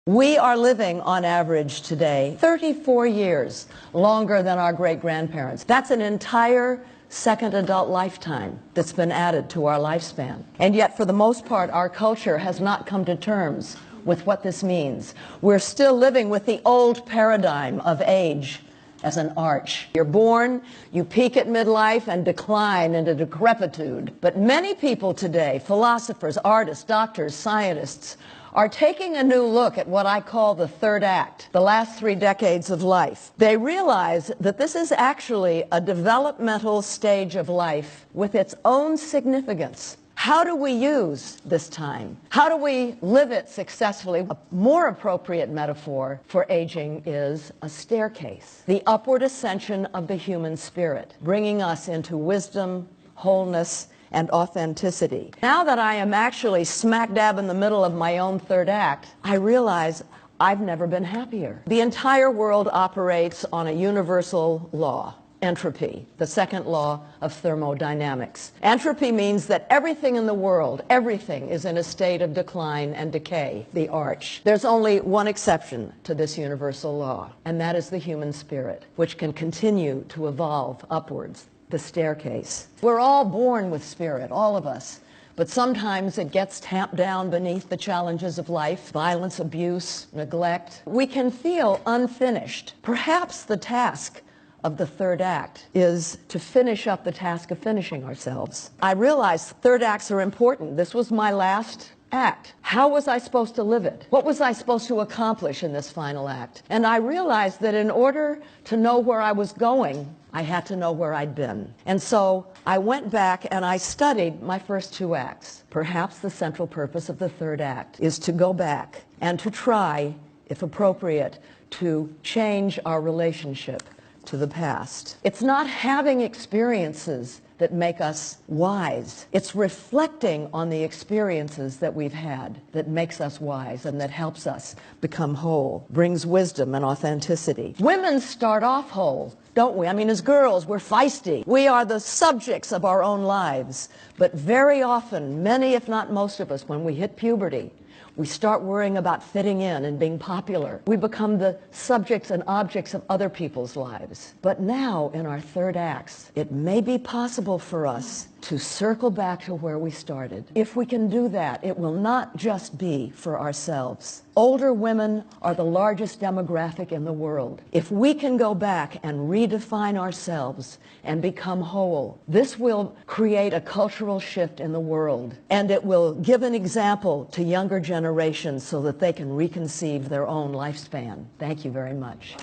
We are living, on average today, 34 years longer than our great-grandparents. That's an entire second adult lifetime that's been added to our lifespan. And yet, for the most part, our culture has not come to terms with what this means. We're still living with the old paradigm of age as an arch. You're born, you peak at midlife and decline into decrepitude. But many people today, philosophers, artists, doctors, scientists, are taking a new look at what I call the third act, the last 3 decades of life. They realize that this is actually a developmental stage of life with its own significance. How do we use this time? How do we live it successfully? A more appropriate metaphor for aging is a staircase, the upward ascension of the human spirit, bringing us into wisdom, wholeness, and authenticity. Now that I am actually smack dab in the middle of my own third act, I realize I've never been happier. The entire world operates on a universal law. Entropy, the second law of thermodynamics. Entropy means that everything in the world, everything is in a state of decline and decay, the arch. There's only one exception to this universal law, and that is the human spirit, which can continue to evolve upwards, the staircase. We're all born with spirit, all of us, but sometimes it gets tamped down beneath the challenges of life, violence, abuse, neglect. We can feel unfinished. Perhaps the task of the third act is to finish up the task of finishing ourselves. I realized third acts are important. This was my last act. How was I supposed to live it? What was I supposed to accomplish in this final act? And I realized that in order to know where I was going, I had to know where I'd been. And so I went back and I studied my first 2 acts. Perhaps the central purpose of the third act is to go back and to try, if appropriate, to change our relationship to the past. It's not having experiences that make us wise. It's reflecting on the experiences that we've had that makes us wise and that helps us become whole, brings wisdom and authenticity. Women start off whole, don't we? I mean, as girls, we're feisty. We are the subjects of our own lives. But very often, many if not most of us, when we hit puberty, we start worrying about fitting in and being popular. We become the subjects and objects of other people's lives. But now, in our third acts, it may be possible for us to circle back to where we started. If we can do that, it will not just be for ourselves. Older women are the largest demographic in the world. If we can go back and redefine ourselves and become whole, this will create a cultural shift in the world, and it will give an example to younger generations so that they can reconceive their own lifespan. Thank you very much.